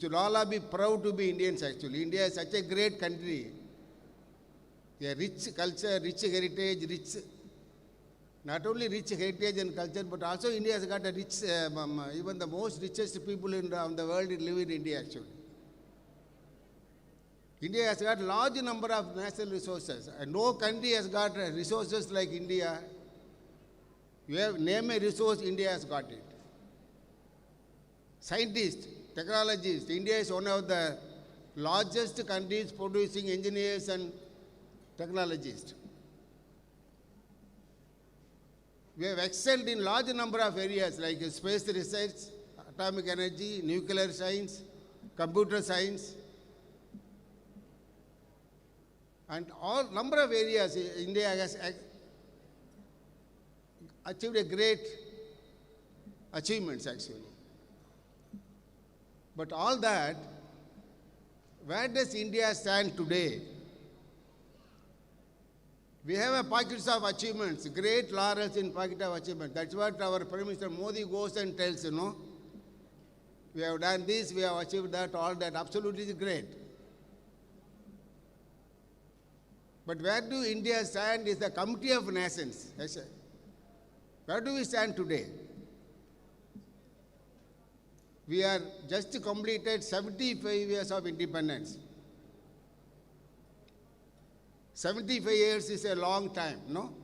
should all be proud to be Indians actually. India is such a great country. A rich culture, rich heritage, rich, not only rich heritage and culture, but also India has got a rich, even the most richest people in the world live in India actually. India has got a large number of natural resources. And no country has got resources like India. You have name a resource, India has got it. Scientists, technologists, India is one of the largest countries producing engineers and technologists. We have excelled in large number of areas like space research, atomic energy, nuclear science, computer science, and all number of areas. India has achieved a great achievements actually. But all that, where does India stand today? We have a pockets of achievements, great laurels in pocket of achievements. That's what our Prime Minister Modi goes and tells, we have done this, we have achieved that, all that, absolutely great. But where do India stand is the Committee of Nations. Where do we stand today? We are just completed 75 years of independence. 75 years is a long time, no?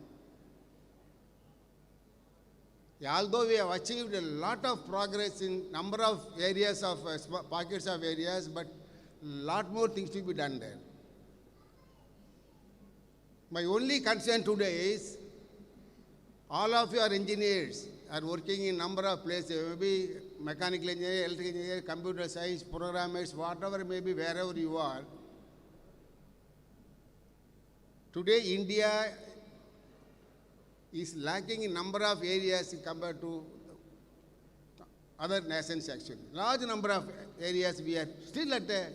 Although we have achieved a lot of progress in number of areas of pockets of areas, but lot more things to be done there. My only concern today is all of your engineers are working in number of places, maybe mechanical engineer, electrical engineer, computer science, programmers, whatever may be, wherever you are. Today, India is lacking in number of areas compared to other nations actually. Large number of areas we are still at the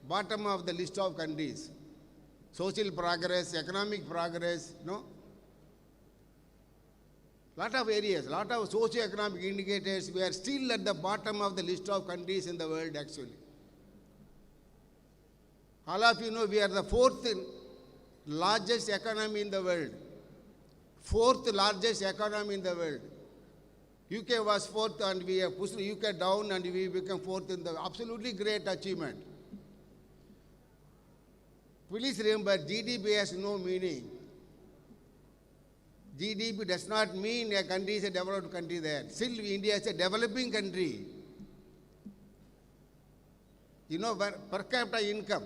bottom of the list of countries. Social progress, economic progress, no? Lot of areas, lot of socio-economic indicators, we are still at the bottom of the list of countries in the world actually. All of you know we are the fourth largest economy in the world. Fourth largest economy in the world. UK was fourth and we have pushed UK down and we become fourth in the absolutely great achievement. Please remember, GDP has no meaning. GDP does not mean a country is a developed country there. Still, India is a developing country. You know, per capita income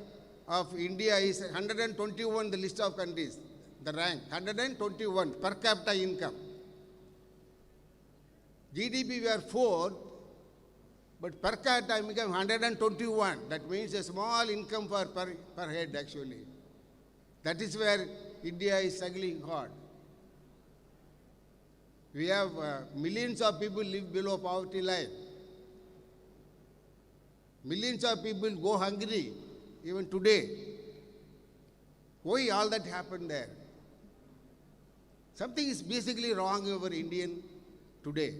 of India is 121 in the list of countries. The rank, 121 per capita income. GDP we are fourth, but per capita income 121. That means a small income per head actually. That is where India is struggling hard. We have millions of people live below poverty line. Millions of people go hungry even today. Why all that happened there? Something is basically wrong over Indian today.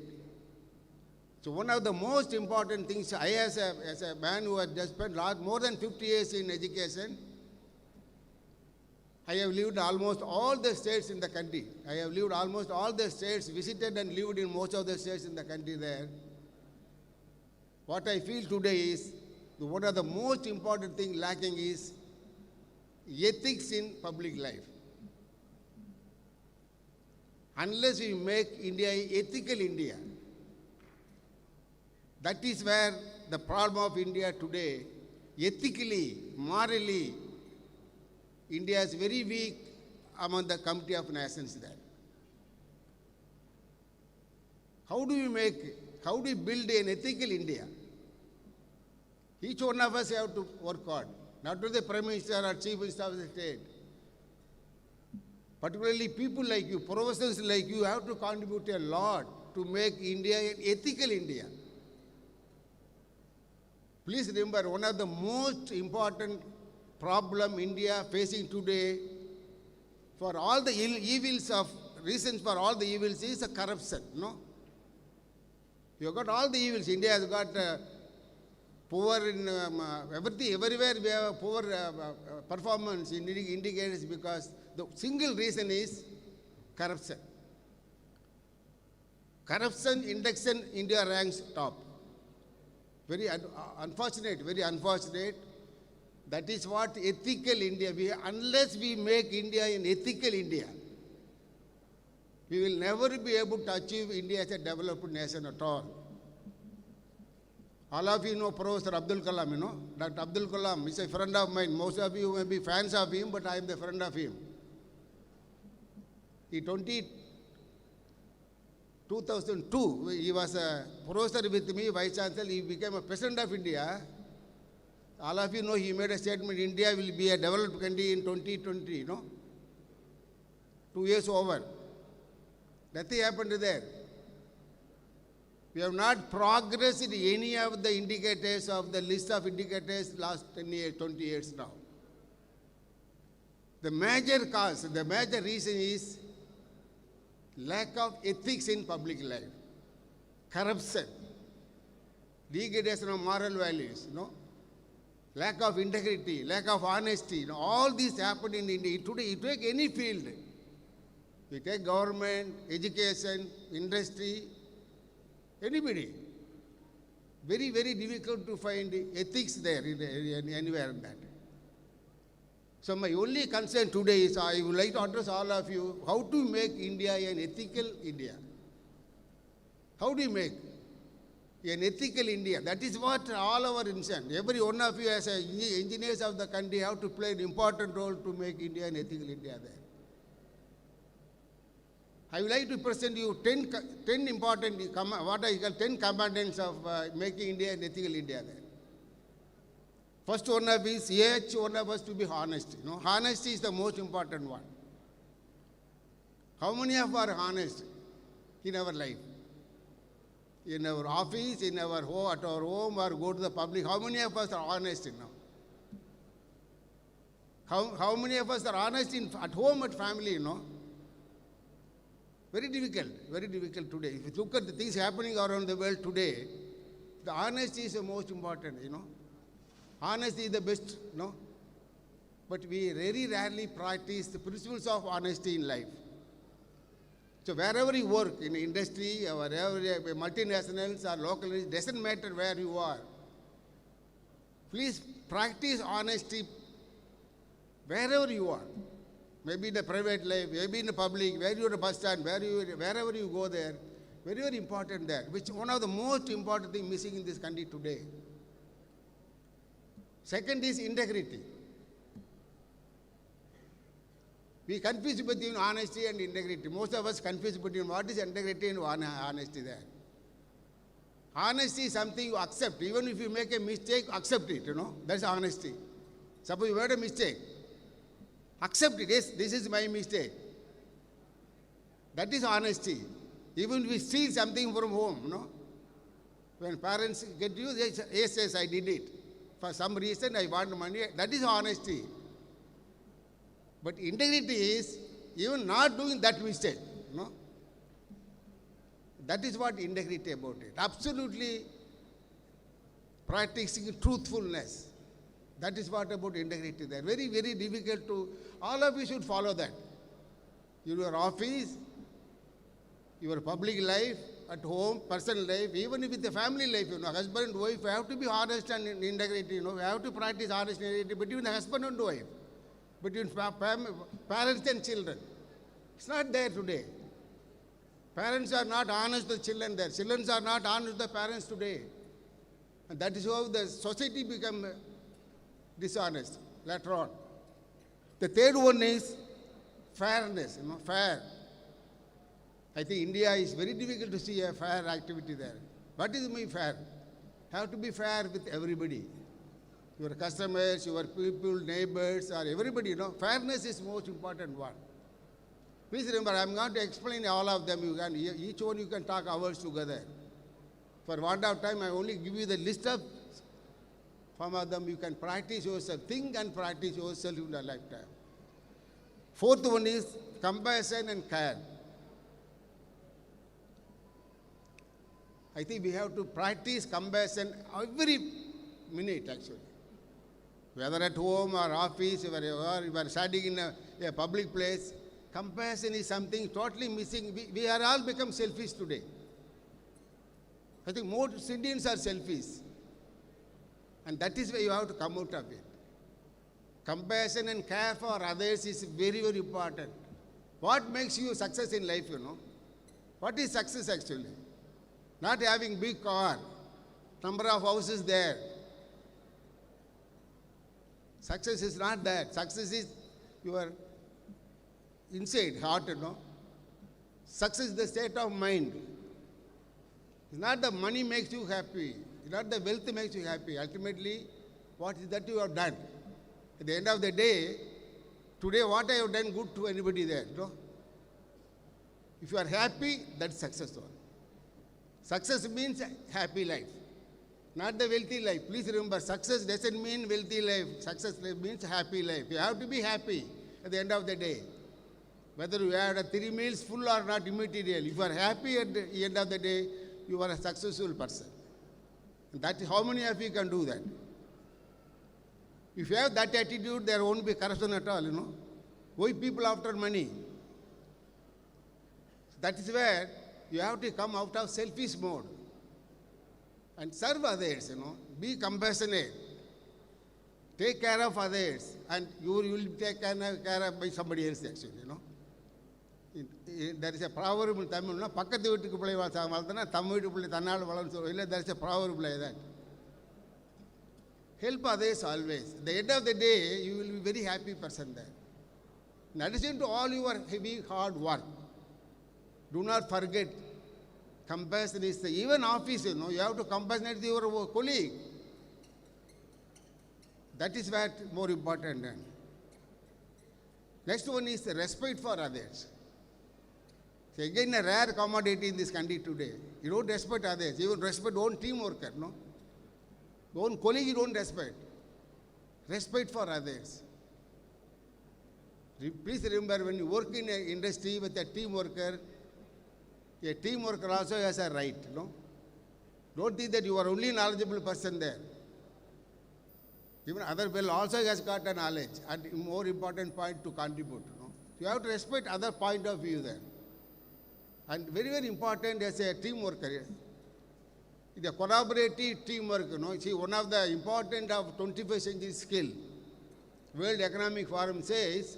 So one of the most important things, I as a man who has just spent more than 50 years in education, I have lived almost all the states in the country. I have lived almost all the states, visited and lived in most of the states in the country there. What I feel today is, one of the most important things lacking is ethics in public life. Unless we make India an ethical India, that is where the problem of India today, ethically, morally, India is very weak among the Committee of Nations there. How do we build an ethical India? Each one of us have to work hard, not only the Prime Minister or Chief Minister of the State. Particularly people like you, professors like you, have to contribute a lot to make India an ethical India. Please remember, one of the most important problem India facing today, for all the reasons for all the evils is a corruption, no? You have got all the evils. India has got poor in everything, everywhere we have poor performance in indicators because the single reason is corruption. Corruption induction India ranks top. Very unfortunate, very unfortunate. That is what ethical India, unless we make India an ethical India, we will never be able to achieve India as a developed nation at all. All of you know Professor Abdul Kalam, you know. Dr. Abdul Kalam is a friend of mine. Most of you may be fans of him, but I am the friend of him. In 2002, he was a professor with me, Vice Chancellor. He became a President of India. All of you know he made a statement, India will be a developed country in 2020, you know. 2 years over. Nothing happened there. We have not progressed in any of the indicators of the list of indicators last 10 years, 20 years now. The major cause, the major reason is lack of ethics in public life, corruption, degradation of moral values, you know, lack of integrity, lack of honesty. You know, all these happen in India. Today, you take any field. You take government, education, industry, anybody. Very, very difficult to find ethics there anywhere in that. So my only concern today is I would like to address all of you how to make India an ethical India. How do you make an ethical India? That is what all our intent. Every one of you as engineers of the country have to play an important role to make India an ethical India there. I would like to present you 10 important, what I call 10 components of making India an ethical India there. First one of is, each one of us to be honest. You know, honesty is the most important one. How many of us are honest in our life? In our office, in our home, at our home, or go to the public, how many of us are honest now? How many of us are honest at home, at family, you know? Very difficult today. If you look at the things happening around the world today, the honesty is the most important, you know. Honesty is the best, you know. But we very rarely practice the principles of honesty in life. So wherever you work, in industry, or wherever multinationals or local, it doesn't matter where you are. Please practice honesty wherever you are. Maybe in the private life, maybe in the public, where you are at a bus stand, wherever you go there. Very, very important there, which one of the most important things missing in this country today. Second is integrity. We confuse between honesty and integrity. Most of us confuse between what is integrity and honesty there. Honesty is something you accept. Even if you make a mistake, accept it, you know. That's honesty. Suppose you made a mistake. Accept it. Yes, this is my mistake. That is honesty. Even if we steal something from home, you know. When parents get you, they say, yes, I did it. For some reason, I want money. That is honesty. But integrity is even not doing that mistake, you know. That is what integrity about it. Absolutely practicing truthfulness. That is what about integrity there. Very, very difficult to, all of you should follow that. Your office, your public life, at home, personal life, even with the family life, you know, husband and wife, you have to be honest and integrity, you know, you have to practice honesty and integrity between the husband and wife, between parents and children. It's not there today. Parents are not honest with children there. Children are not honest with the parents today. And that is how the society become dishonest later on. The third one is fairness, you know, fair. I think India is very difficult to see a fair activity there. What is mean fair? Have to be fair with everybody. Your customers, your people, neighbors, or everybody, you know. Fairness is most important one. Please remember, I am going to explain all of them. You can, each one you can talk hours together. For want of time, I only give you the list of some of them. You can practice yourself. Think and practice yourself in a lifetime. Fourth one is compassion and care. I think we have to practice compassion minute actually. Whether at home or office or you are standing in a public place, comparison is something totally missing. We are all become selfish today. I think most Indians are selfish. And that is why you have to come out of it. Compassion and care for others is very, very important. What makes you success in life, you know? What is success actually? Not having big car, number of houses there. Success is not that. Success is your inside heart, you know. Success is the state of mind. It's not the money makes you happy. It's not the wealth makes you happy. Ultimately, what is that you have done? At the end of the day, today what I have done good to anybody there, you know? If you are happy, that's successful. Success means happy life, not the wealthy life. Please remember, success doesn't mean wealthy life. Success means happy life. You have to be happy at the end of the day. Whether you had 3 meals full or not, immaterial. If you are happy at the end of the day, you are a successful person. And that is how many of you can do that? If you have that attitude, there won't be corruption at all, you know. Why people after money? That is where you have to come out of selfish mode and serve others, you know. Be compassionate. Take care of others, and you will take care of by somebody else actually, you know. There is a proverb in Tamil, no? Pakkathu vittukku pillai valthana thammu vittu pillai thannal valanum sollu. There is a proverb like that. Help others always. At the end of the day, you will be a very happy person there. In addition to all your heavy hard work, do not forget, compassion is even office, you know, you have to compassionate your colleague. That is what more important. Next one is respect for others. So again, a rare commodity in this country today. You don't respect others. You don't respect own team worker, no? Own colleague you don't respect. Respect for others. Please remember, when you work in an industry with a team worker also has a right, no? Don't think that you are only knowledgeable person there. Even other fellow also has got a knowledge and more important point to contribute, no? You have to respect other point of view there. And very, very important as a team worker. It's a collaborative teamwork, you know. See, one of the important of 21st century skill, World Economic Forum says,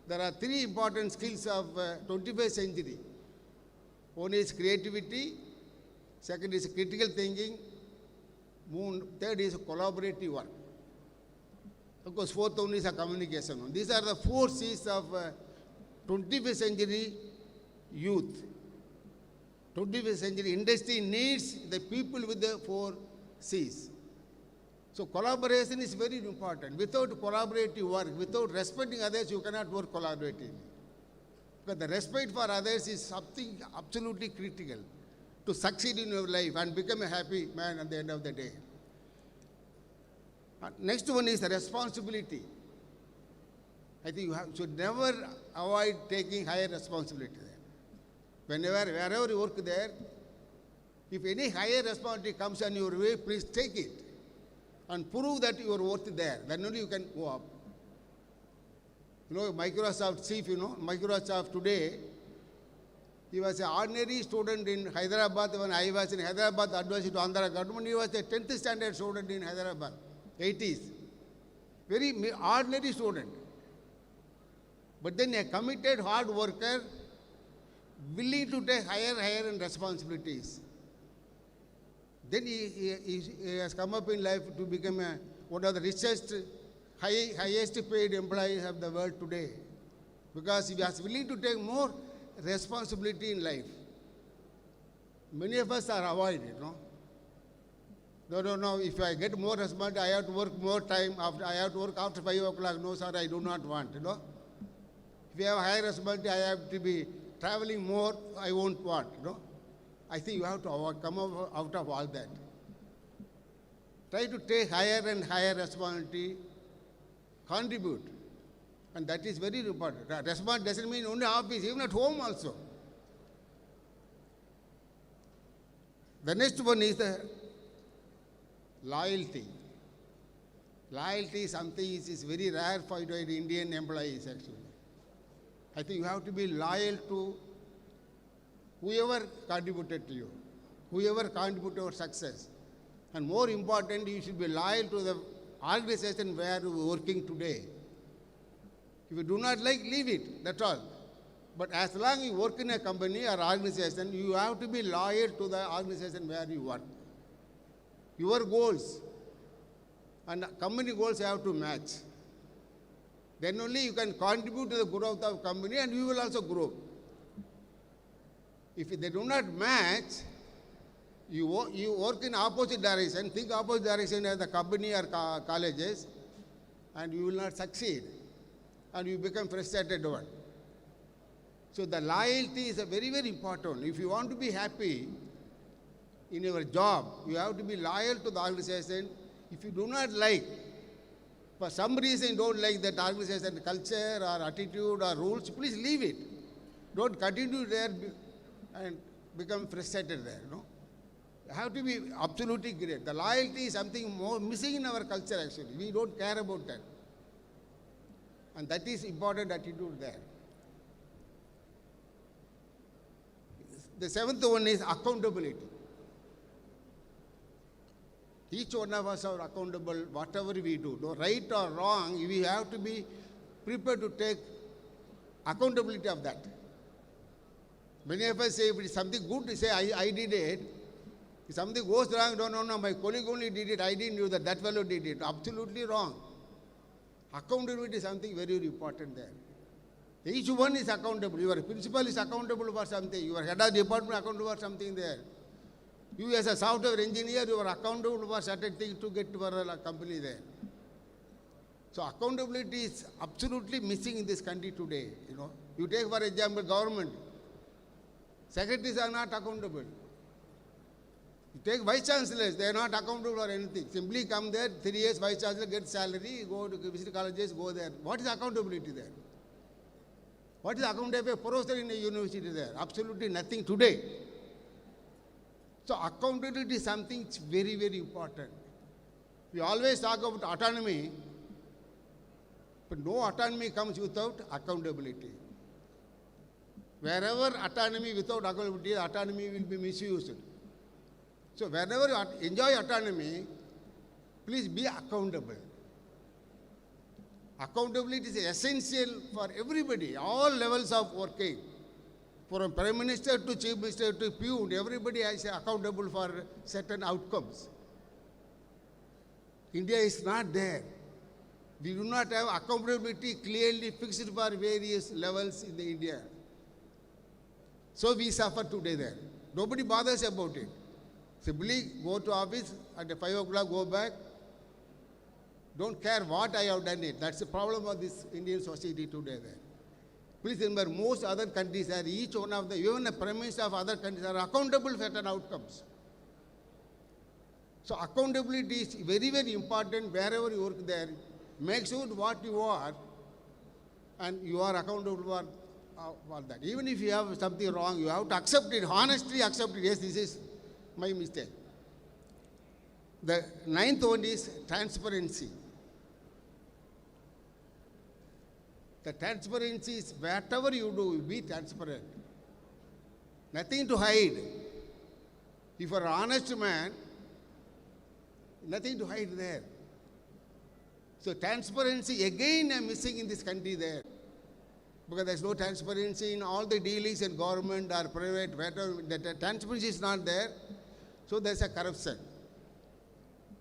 there are 3 important skills of 21st century. One is creativity, second is critical thinking, third is collaborative work. Of course, fourth one is a communication. These are the 4 C's of 21st century youth. 21st century industry needs the people with the 4 C's. So collaboration is very important. Without collaborative work, without respecting others, you cannot work collaboratively. Because the respect for others is something absolutely critical to succeed in your life and become a happy man at the end of the day. Next one is the responsibility. I think you should never avoid taking higher responsibility there. Wherever you work there, if any higher responsibility comes on your way, please take it and prove that you are worth there. Then only you can go up. You know, Microsoft chief, you know, Microsoft today, he was an ordinary student in Hyderabad. When I was in Hyderabad, advised to Andhra government, he was a 10th standard student in Hyderabad, 80s. Very ordinary student. But then a committed hard worker, willing to take higher responsibilities. Then he has come up in life to become one of the richest, highest paid employees of the world today. Because he was willing to take more responsibility in life. Many of us are avoided, no? No, if I get more responsibility, I have to work more time, I have to work after 5 o'clock. No, sir, I do not want, you know? If you have higher responsibility, I have to be traveling more, I won't want, you know? I think you have to come out of all that. Try to take higher and higher responsibility, contribute. And that is very important. Responsibility doesn't mean only office, even at home also. The next one is the loyalty. Loyalty is something which is very rare for the Indian employees actually. I think you have to be loyal to whoever contributed to you, whoever contributed to your success. And more important, you should be loyal to the organization where you are working today. If you do not like, leave it, that's all. But as long as you work in a company or organization, you have to be loyal to the organization where you work. Your goals and company goals have to match. Then only you can contribute to the growth of company and you will also grow. If they do not match, you work in opposite direction, think opposite direction as the company or colleges, and you will not succeed. And you become frustrated one. So the loyalty is a very, very important. If you want to be happy in your job, you have to be loyal to the organization. If you do not like, for some reason don't like that organization culture or attitude or rules, please leave it. Don't continue there and become frustrated there. No? You have to be absolutely great. The loyalty is something more missing in our culture actually. We don't care about that. And that is important attitude there. The seventh one is accountability. Each one of us are accountable, whatever we do, right or wrong, we have to be prepared to take accountability of that. Many of us say, if it is something good, say, I did it. If something goes wrong, no, my colleague only did it, I didn't know that fellow did it. Absolutely wrong. Accountability is something very, very important there. Each one is accountable. Your principal is accountable for something. Your head of department is accountable for something there. You as a software engineer, you are accountable for certain things to get to a company there. So accountability is absolutely missing in this country today. You take for example government. Secretaries are not accountable. You take vice chancellors, they are not accountable for anything. Simply come there, 3 years vice chancellor, get salary, go to visit colleges, go there. What is accountability there? What is accountability of a professor in a university there? Absolutely nothing today. So accountability is something very, very important. We always talk about autonomy, but no autonomy comes without accountability. Wherever autonomy without accountability, autonomy will be misused. So whenever you enjoy autonomy, please be accountable. Accountability is essential for everybody, all levels of working. From Prime Minister to Chief Minister to peon, everybody is accountable for certain outcomes. India is not there. We do not have accountability clearly fixed for various levels in the India. So we suffer today there. Nobody bothers about it. Simply go to office at 5 o'clock, go back. Don't care what I have done it. That's the problem of this Indian society today there. Please remember, most other countries are, each one of them, even the Prime Minister of other countries are accountable for certain outcomes. So accountability is very, very important wherever you work there. Make sure what you are and you are accountable for that. Even if you have something wrong, you have to accept it, honestly accept it. Yes, this is my mistake. The ninth one is transparency. The transparency is whatever you do, be transparent. Nothing to hide. If you are an honest man, nothing to hide there. So transparency again is missing in this country there. Because there is no transparency in all the dealings in government or private, whatever, the transparency is not there. So there is a corruption.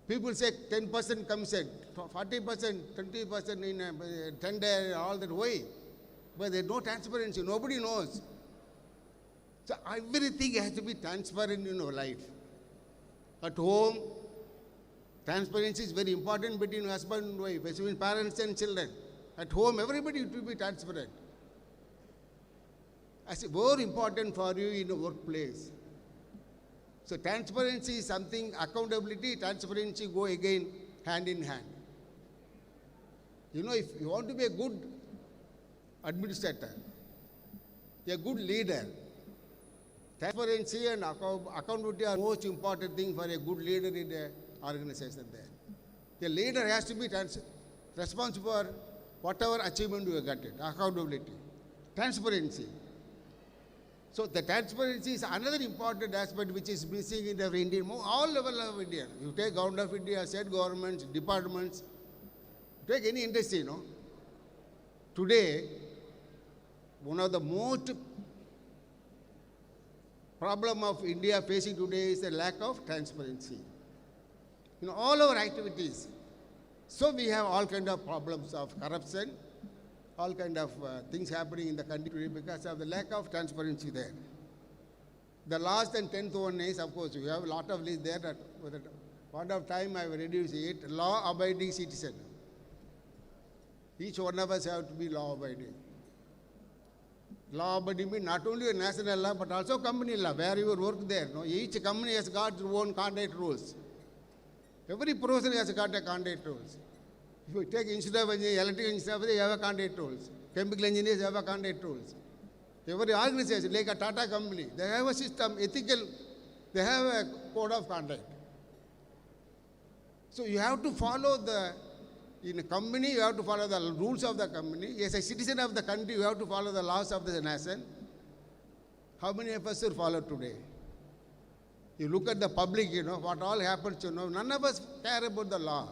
People say 10% comes in, 40%, 20% in tender, all that way. But there is no transparency. Nobody knows. So everything has to be transparent in your life. At home, transparency is very important between husband and wife, between parents and children. At home, everybody should be transparent. It's more important for you in the workplace. So transparency is something, accountability, transparency go again hand in hand. If you want to be a good administrator, a good leader, transparency and accountability are the most important thing for a good leader in the organization there. The leader has to be responsible for whatever achievement you have got it, accountability, transparency. So the transparency is another important aspect which is missing in the Indian, all level of India. You take government of India, state governments, departments, take any industry, Today, one of the most problem of India facing today is the lack of transparency. All our activities. So we have all kind of problems of corruption, all kind of things happening in the country today because of the lack of transparency there. The last and 10th one is, of course, we have a lot of lists there. That with a point of time I will reduce it. Law-abiding citizen. Each one of us have to be law-abiding. Law-abiding means not only a national law, but also company law, where you work there. Each company has got its own conduct rules. Every person has got a conduct rules. If you take electrical engineers, they have a conduct rules. Chemical engineers have a conduct rules. Every organization, like a Tata company, they have a system, ethical, they have a code of conduct. So you have to follow in a company, you have to follow the rules of the company. As a citizen of the country, you have to follow the laws of the nation. How many of us will follow today? You look at the public, what all happens, none of us care about the law.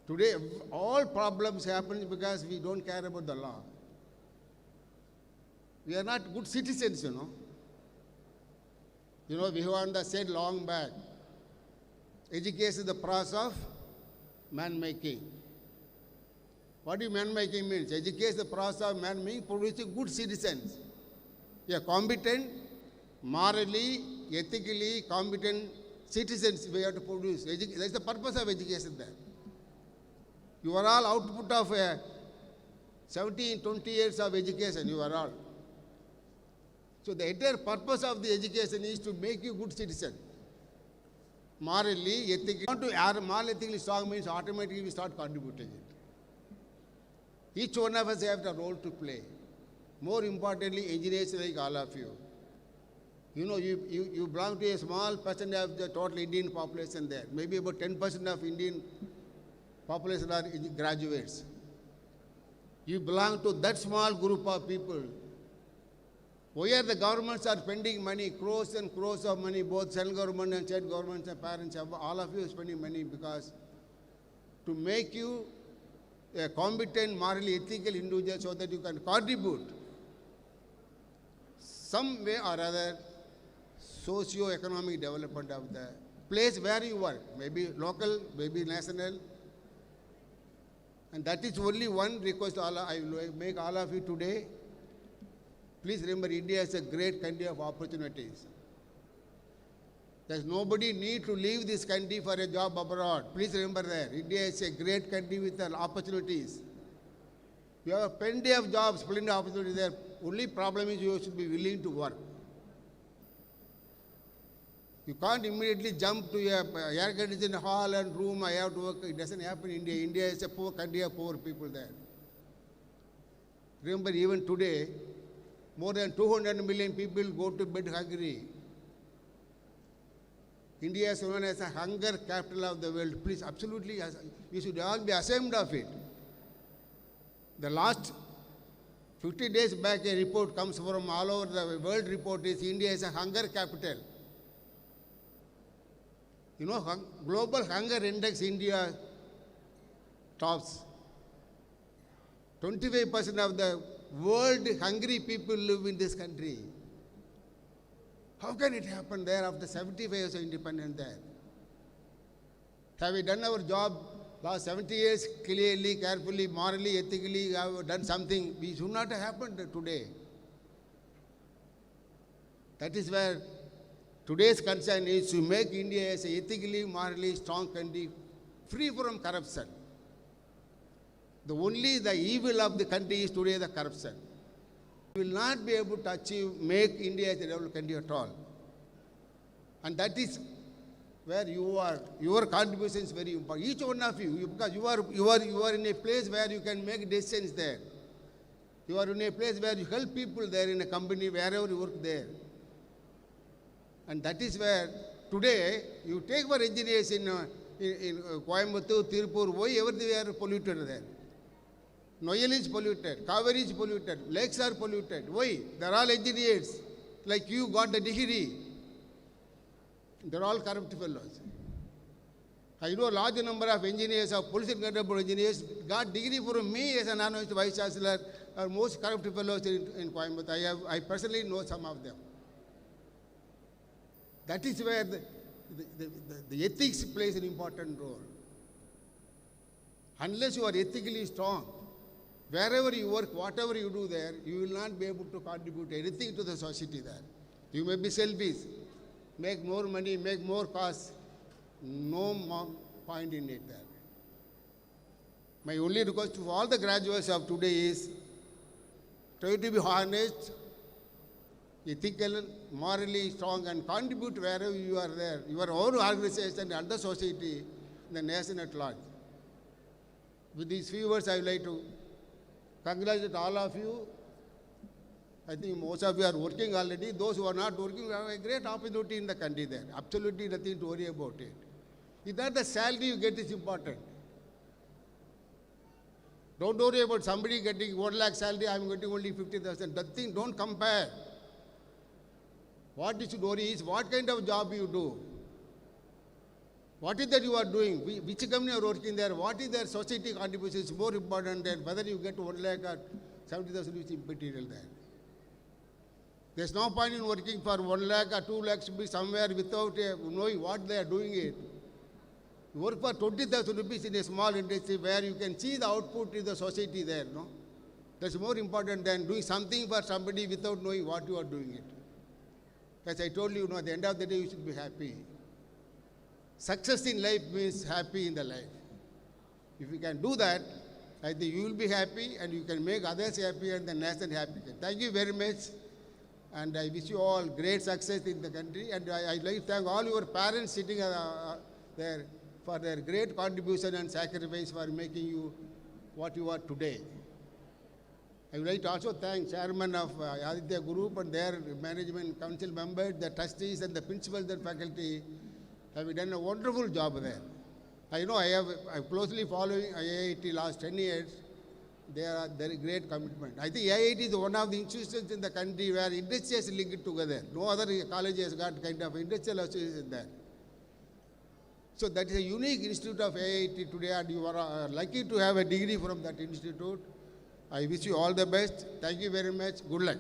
Today, all problems happen because we don't care about the law. We are not good citizens, we have said long back, education is the process of man-making. What do man-making means? Education is the process of man-making, producing good citizens. A competent, morally, ethically competent citizens we have to produce. That's the purpose of education there. You are all output of 17, 20 years of education, you are all. So the entire purpose of the education is to make you good citizen. Morally, ethically. Morally, ethically strong means automatically we start contributing it. Each one of us have a role to play. More importantly, engineers like all of you. You belong to a small percent of the total Indian population there. Maybe about 10% of Indian population are graduates. You belong to that small group of people. Where the governments are spending money, crores and crores of money, both central government and state governments and parents, all of you are spending money because to make you a competent, morally ethical individual so that you can contribute some way or other socio-economic development of the place where you work, maybe local, maybe national. And that is only one request I will make all of you today. Please remember, India is a great country of opportunities. There's nobody need to leave this country for a job abroad. Please remember that. India is a great country with opportunities. You have plenty of jobs, plenty of opportunities there. Only problem is you should be willing to work. You can't immediately jump to a air conditioned hall and room, I have to work. It doesn't happen in India. India is a poor country of poor people there. Remember, even today, more than 200 million people go to bed hungry. India is known as a hunger capital of the world. Please, absolutely, we should all be ashamed of it. The last 50 days back, a report comes from all over the world. Report is India is a hunger capital. Global hunger index, India tops. 25% of the world hungry people live in this country. How can it happen there after 75 years of independence there? Have we done our job last 70 years clearly, carefully, morally, ethically? Have we done something? We should not have happened today. That is where today's concern is to make India as an ethically, morally strong country, free from corruption. The evil of the country is today the corruption. We will not be able to make India as a developed country at all. And that is where your contribution is very important. Each one of you, because you are in a place where you can make decisions there. You are in a place where you help people there in a company, wherever you work there. And that is where today you take for engineers in in Coimbatore, Tirupur, why everywhere are polluted there? Noyal is polluted, Kaveri is polluted, lakes are polluted. Why? They are all engineers. Like you got the degree. They are all corrupt fellows. I know a large number of engineers, of police and engineers, got degree from me as an announced vice chancellor, are most corrupt fellows in Coimbatore. I personally know some of them. That is where the ethics plays an important role. Unless you are ethically strong, wherever you work, whatever you do there, you will not be able to contribute anything to the society there. You may be selfish, make more money, make more costs, no more point in it there. My only request to all the graduates of today is try to be honest, ethical, morally strong, and contribute wherever you are there, your own organization and the society, the nation at large. With these few words, I would like to congratulate all of you. I think most of you are working already. Those who are not working have a great opportunity in the country there. Absolutely nothing to worry about it. Is that the salary you get is important? Don't worry about somebody getting 1 lakh salary, I am getting only 50,000. That thing, don't compare. What you should worry is what kind of job you do. What is that you are doing? Which company you are working there? What is their society contribution is more important than whether you get 1 lakh or 70,000 is immaterial there. There's no point in working for 1 lakh or 2 lakhs to be somewhere without knowing what they are doing it. You work for 20,000 rupees in a small industry where you can see the output in the society there, no? That's more important than doing something for somebody without knowing what you are doing it. As I told you, at the end of the day, you should be happy. Success in life means happy in the life. If you can do that, I think you will be happy and you can make others happy and the nation happy. Thank you very much. And I wish you all great success in the country. And I'd like to thank all your parents sitting there for their great contribution and sacrifice for making you what you are today. I would like to also thank Chairman of Adithya Group and their management council members, the trustees and the principals and faculty have done a wonderful job there. I know I'm closely following IIT last 10 years. They are very great commitment. I think IIT is one of the institutions in the country where industry is linked together. No other college has got kind of industrial association there. So that is a unique institute of IIT today, and you are lucky to have a degree from that institute. I wish you all the best. Thank you very much. Good luck.